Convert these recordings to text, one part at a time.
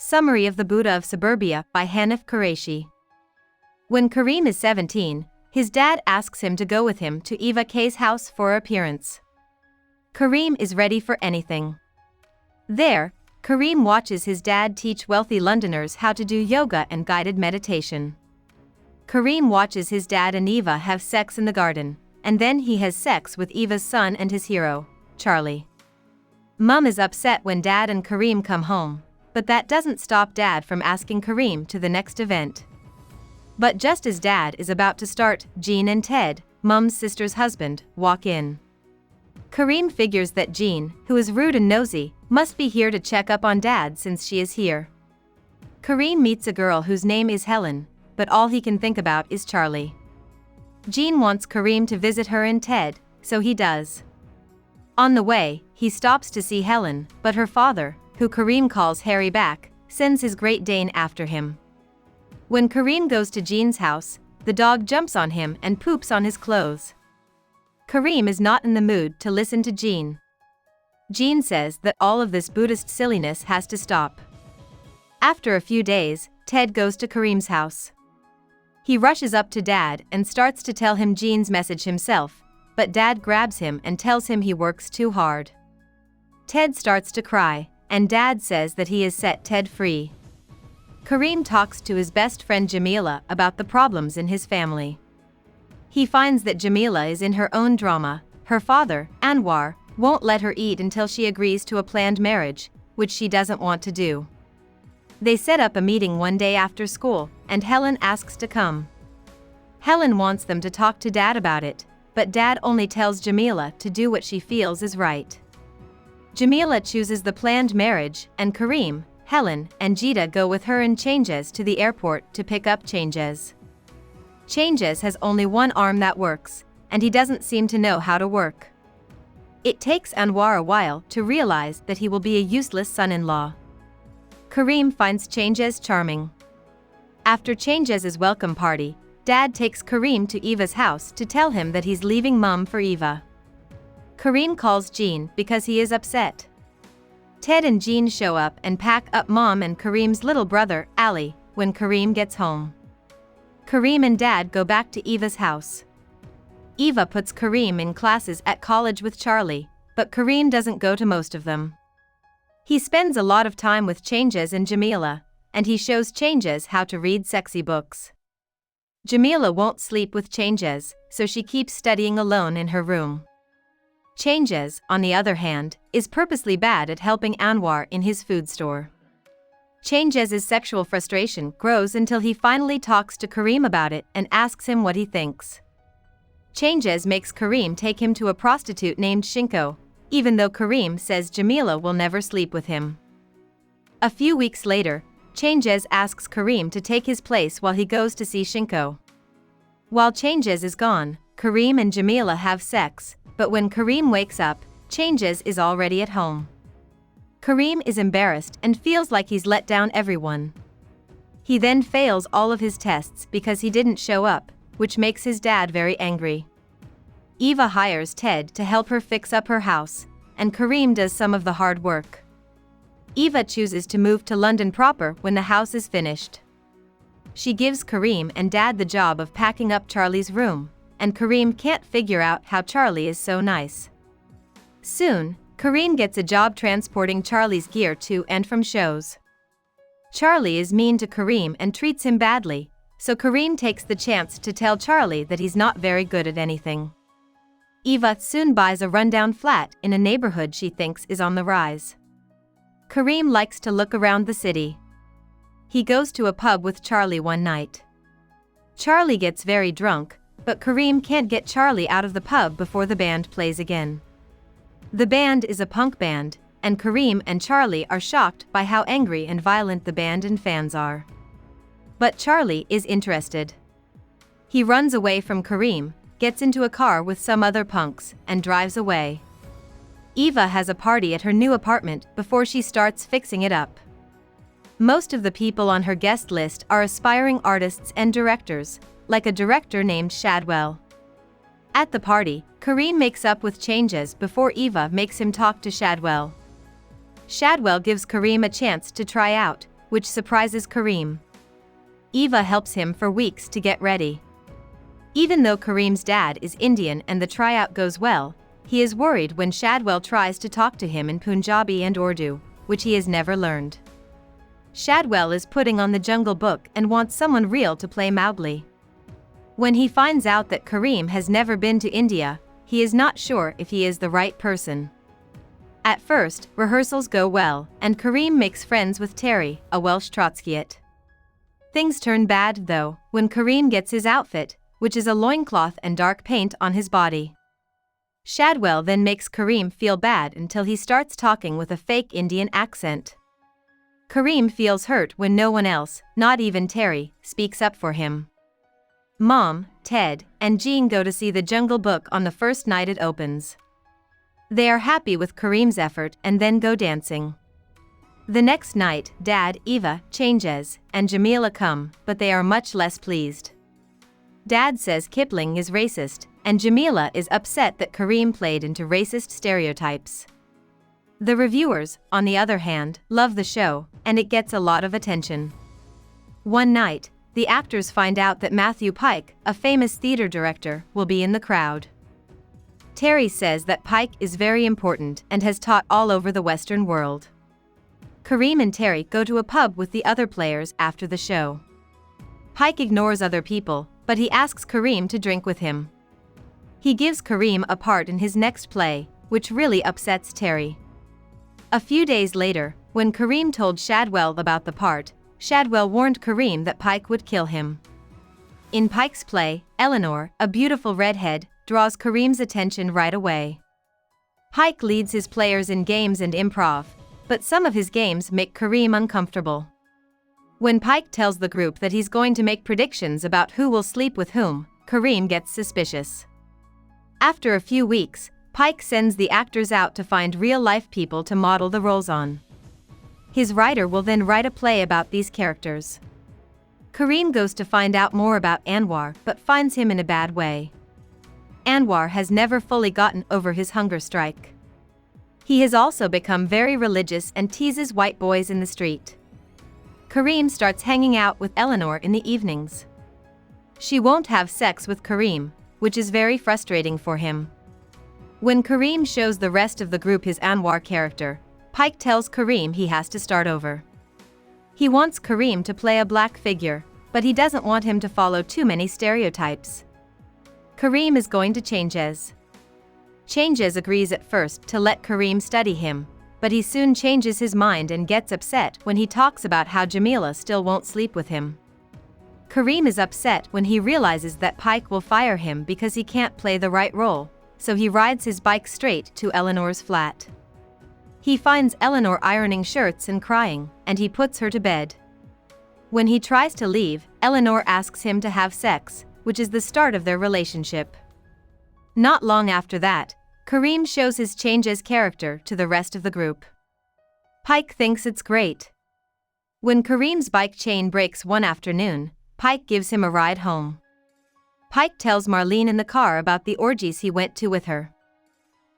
Summary of the Buddha of Suburbia by Hanif Kureishi. When Kareem is 17, his dad asks him to go with him to Eva K's house for an appearance. Kareem is ready for anything. There, Kareem watches his dad teach wealthy Londoners how to do yoga and guided meditation. Kareem watches his dad and Eva have sex in the garden, and then he has sex with Eva's son and his hero, Charlie. Mum is upset when Dad and Kareem come home, but that doesn't stop Dad from asking Kareem to the next event. But just as Dad is about to start, Jean and Ted, Mum's sister's husband, walk in. Kareem figures that Jean, who is rude and nosy, must be here to check up on Dad since she is here. Kareem meets a girl whose name is Helen, but all he can think about is Charlie. Jean wants Kareem to visit her and Ted, so he does. On the way, he stops to see Helen, but her father, who Kareem calls Harry back, sends his Great Dane after him. When Kareem goes to Jean's house, the dog jumps on him and poops on his clothes. Kareem is not in the mood to listen to Jean. Jean says that all of this Buddhist silliness has to stop. After a few days, Ted goes to Kareem's house. He rushes up to Dad and starts to tell him Jean's message himself, but Dad grabs him and tells him he works too hard. Ted starts to cry, and Dad says that he has set Ted free. Kareem talks to his best friend Jamila about the problems in his family. He finds that Jamila is in her own drama. Her father, Anwar, won't let her eat until she agrees to a planned marriage, which she doesn't want to do. They set up a meeting one day after school, and Helen asks to come. Helen wants them to talk to Dad about it, but Dad only tells Jamila to do what she feels is right. Jamila chooses the planned marriage, and Kareem, Helen, and Jita go with her and Changes to the airport to pick up Changes. Changes has only one arm that works, and he doesn't seem to know how to work. It takes Anwar a while to realize that he will be a useless son-in-law. Kareem finds Changes charming. After Changes' welcome party, Dad takes Kareem to Eva's house to tell him that he's leaving Mum for Eva. Kareem calls Jean because he is upset. Ted and Jean show up and pack up Mom and Kareem's little brother, Ali, when Kareem gets home. Kareem and Dad go back to Eva's house. Eva puts Kareem in classes at college with Charlie, but Kareem doesn't go to most of them. He spends a lot of time with Changes and Jamila, and he shows Changes how to read sexy books. Jamila won't sleep with Changes, so she keeps studying alone in her room. Changes, on the other hand, is purposely bad at helping Anwar in his food store. Changes' sexual frustration grows until he finally talks to Kareem about it and asks him what he thinks. Changes makes Kareem take him to a prostitute named Shinko, even though Kareem says Jamila will never sleep with him. A few weeks later, Changes asks Kareem to take his place while he goes to see Shinko. While Changes is gone, Kareem and Jamila have sex, but when Kareem wakes up, Changes is already at home. Kareem is embarrassed and feels like he's let down everyone. He then fails all of his tests because he didn't show up, which makes his dad very angry. Eva hires Ted to help her fix up her house, and Kareem does some of the hard work. Eva chooses to move to London proper when the house is finished. She gives Kareem and Dad the job of packing up Charlie's room, and Kareem can't figure out how Charlie is so nice. Soon, Kareem gets a job transporting Charlie's gear to and from shows. Charlie is mean to Kareem and treats him badly, so Kareem takes the chance to tell Charlie that he's not very good at anything. Eva soon buys a rundown flat in a neighborhood she thinks is on the rise. Kareem likes to look around the city. He goes to a pub with Charlie one night. Charlie gets very drunk, but Kareem can't get Charlie out of the pub before the band plays again. The band is a punk band, and Kareem and Charlie are shocked by how angry and violent the band and fans are. But Charlie is interested. He runs away from Kareem, gets into a car with some other punks, and drives away. Eva has a party at her new apartment before she starts fixing it up. Most of the people on her guest list are aspiring artists and directors, like a director named Shadwell. At the party, Kareem makes up with Changes before Eva makes him talk to Shadwell. Shadwell gives Kareem a chance to try out, which surprises Kareem. Eva helps him for weeks to get ready. Even though Kareem's dad is Indian and the tryout goes well, he is worried when Shadwell tries to talk to him in Punjabi and Urdu, which he has never learned. Shadwell is putting on the Jungle Book and wants someone real to play Mowgli. When he finds out that Kareem has never been to India, he is not sure if he is the right person. At first, rehearsals go well, and Kareem makes friends with Terry, a Welsh Trotskyite. Things turn bad though, when Kareem gets his outfit, which is a loincloth and dark paint on his body. Shadwell then makes Kareem feel bad until he starts talking with a fake Indian accent. Kareem feels hurt when no one else, not even Terry, speaks up for him. Mom, Ted, and Jean go to see the Jungle Book on the first night it opens. They are happy with Kareem's effort and then go dancing. The next night, Dad, Eva, Changes, and Jamila come, but they are much less pleased. Dad says Kipling is racist, and Jamila is upset that Kareem played into racist stereotypes. The reviewers, on the other hand, love the show, and it gets a lot of attention. One night, the actors find out that Matthew Pike, a famous theater director, will be in the crowd. Terry says that Pike is very important and has taught all over the Western world. Kareem and Terry go to a pub with the other players after the show. Pike ignores other people, but he asks Kareem to drink with him. He gives Kareem a part in his next play, which really upsets Terry. A few days later, when Kareem told Shadwell about the part, Shadwell warned Kareem that Pike would kill him. In Pike's play, Eleanor, a beautiful redhead, draws Kareem's attention right away. Pike leads his players in games and improv, but some of his games make Kareem uncomfortable. When Pike tells the group that he's going to make predictions about who will sleep with whom, Kareem gets suspicious. After a few weeks, Pike sends the actors out to find real-life people to model the roles on. His writer will then write a play about these characters. Kareem goes to find out more about Anwar but finds him in a bad way. Anwar has never fully gotten over his hunger strike. He has also become very religious and teases white boys in the street. Kareem starts hanging out with Eleanor in the evenings. She won't have sex with Kareem, which is very frustrating for him. When Kareem shows the rest of the group his Anwar character, Pike tells Kareem he has to start over. He wants Kareem to play a black figure, but he doesn't want him to follow too many stereotypes. Kareem is going to Changes. Changes agrees at first to let Kareem study him, but he soon changes his mind and gets upset when he talks about how Jamila still won't sleep with him. Kareem is upset when he realizes that Pike will fire him because he can't play the right role, so he rides his bike straight to Eleanor's flat. He finds Eleanor ironing shirts and crying, and he puts her to bed. When he tries to leave, Eleanor asks him to have sex, which is the start of their relationship. Not long after that, Kareem shows his Changes character to the rest of the group. Pike thinks it's great. When Kareem's bike chain breaks one afternoon, Pike gives him a ride home. Pike tells Marlene in the car about the orgies he went to with her.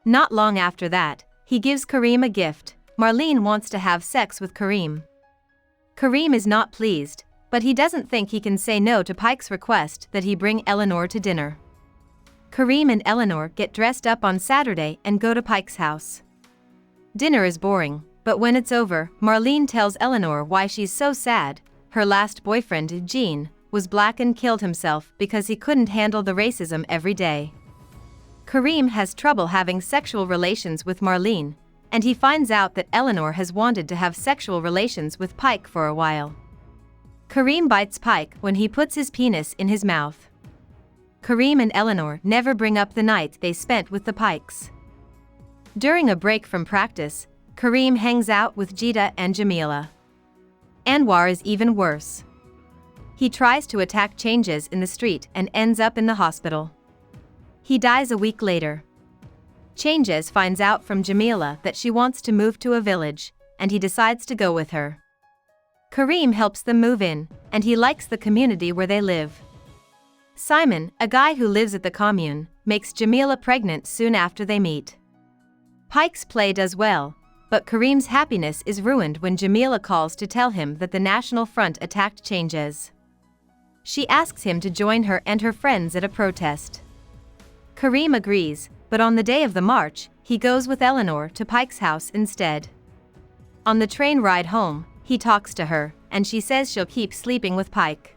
Not long after that, he gives Kareem a gift. Marlene wants to have sex with Kareem. Kareem is not pleased, but he doesn't think he can say no to Pike's request that he bring Eleanor to dinner. Kareem and Eleanor get dressed up on Saturday and go to Pike's house. Dinner is boring, but when it's over, Marlene tells Eleanor why she's so sad. Her last boyfriend, Gene, was black and killed himself because he couldn't handle the racism every day. Kareem has trouble having sexual relations with Marlene, and he finds out that Eleanor has wanted to have sexual relations with Pike for a while. Kareem bites Pike when he puts his penis in his mouth. Kareem and Eleanor never bring up the night they spent with the Pikes. During a break from practice, Kareem hangs out with Jita and Jamila. Anwar is even worse. He tries to attack Changes in the street and ends up in the hospital. He dies a week later. Changes finds out from Jamila that she wants to move to a village, and he decides to go with her. Kareem helps them move in, and he likes the community where they live. Simon, a guy who lives at the commune, makes Jamila pregnant soon after they meet. Pike's play does well, but Kareem's happiness is ruined when Jamila calls to tell him that the National Front attacked Changes. She asks him to join her and her friends at a protest. Kareem agrees, but on the day of the march, he goes with Eleanor to Pike's house instead. On the train ride home, he talks to her, and she says she'll keep sleeping with Pike.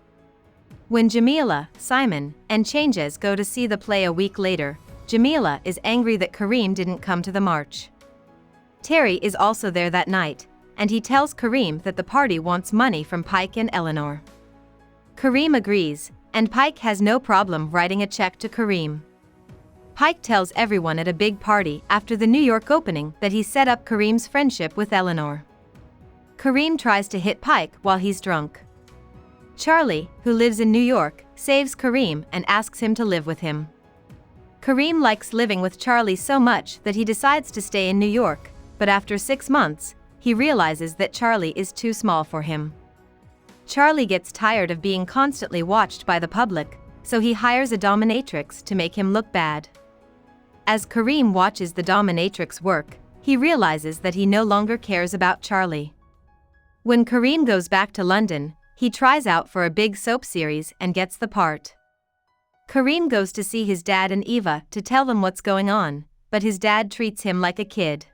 When Jamila, Simon, and Changes go to see the play a week later, Jamila is angry that Kareem didn't come to the march. Terry is also there that night, and he tells Kareem that the party wants money from Pike and Eleanor. Kareem agrees, and Pike has no problem writing a check to Kareem. Pike tells everyone at a big party after the New York opening that he set up Kareem's friendship with Eleanor. Kareem tries to hit Pike while he's drunk. Charlie, who lives in New York, saves Kareem and asks him to live with him. Kareem likes living with Charlie so much that he decides to stay in New York, but after 6 months, he realizes that Charlie is too small for him. Charlie gets tired of being constantly watched by the public, so he hires a dominatrix to make him look bad. As Kareem watches the dominatrix work, he realizes that he no longer cares about Charlie. When Kareem goes back to London, he tries out for a big soap series and gets the part. Kareem goes to see his dad and Eva to tell them what's going on, but his dad treats him like a kid.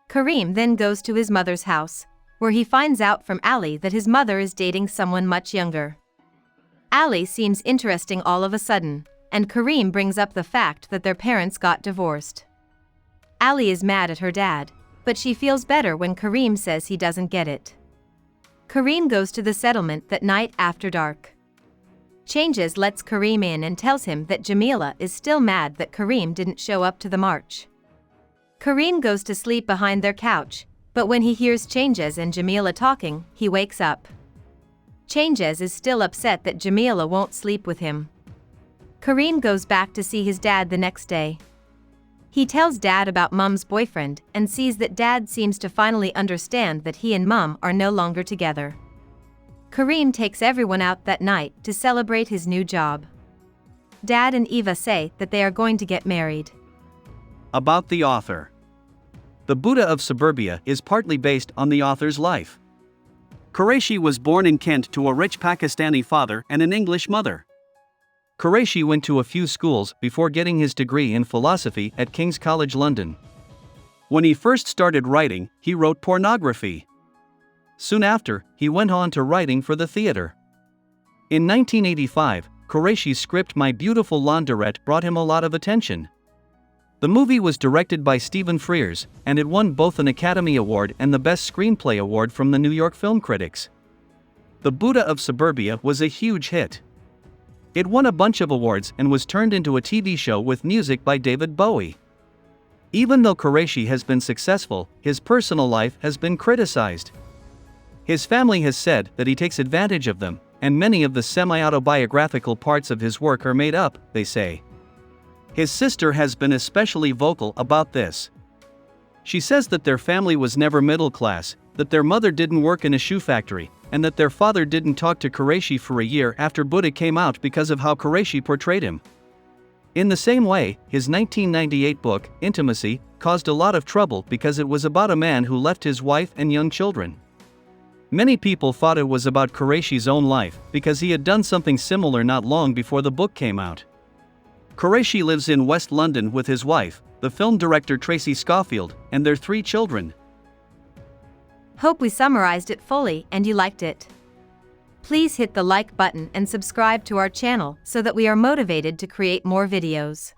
Kareem then goes to his mother's house, where he finds out from Ali that his mother is dating someone much younger. Ali seems interesting all of a sudden, and Kareem brings up the fact that their parents got divorced. Ali is mad at her dad, but she feels better when Kareem says he doesn't get it. Kareem goes to the settlement that night after dark. Changes lets Kareem in and tells him that Jamila is still mad that Kareem didn't show up to the march. Kareem goes to sleep behind their couch, but when he hears Changes and Jamila talking, he wakes up. Changes is still upset that Jamila won't sleep with him. Kareem goes back to see his dad the next day. He tells Dad about Mum's boyfriend and sees that Dad seems to finally understand that he and Mum are no longer together. Kareem takes everyone out that night to celebrate his new job. Dad and Eva say that they are going to get married. About the author. The Buddha of Suburbia is partly based on the author's life. Kureishi was born in Kent to a rich Pakistani father and an English mother. Kureishi went to a few schools before getting his degree in philosophy at King's College London. When he first started writing, he wrote pornography. Soon after, he went on to writing for the theater. In 1985, Kureishi's script My Beautiful Laundrette brought him a lot of attention. The movie was directed by Stephen Frears, and it won both an Academy Award and the Best Screenplay Award from the New York Film Critics. The Buddha of Suburbia was a huge hit. It won a bunch of awards and was turned into a TV show with music by David Bowie. Even though Kureishi has been successful, his personal life has been criticized. His family has said that he takes advantage of them, and many of the semi-autobiographical parts of his work are made up, they say. His sister has been especially vocal about this. She says that their family was never middle class, that their mother didn't work in a shoe factory, and that their father didn't talk to Kureishi for a year after Buddha came out because of how Kureishi portrayed him. In the same way, his 1998 book, Intimacy, caused a lot of trouble because it was about a man who left his wife and young children. Many people thought it was about Kureishi's own life because he had done something similar not long before the book came out. Kureishi lives in West London with his wife, the film director Tracy Scofield, and their 3 children. Hope we summarized it fully and you liked it. Please hit the like button and subscribe to our channel so that we are motivated to create more videos.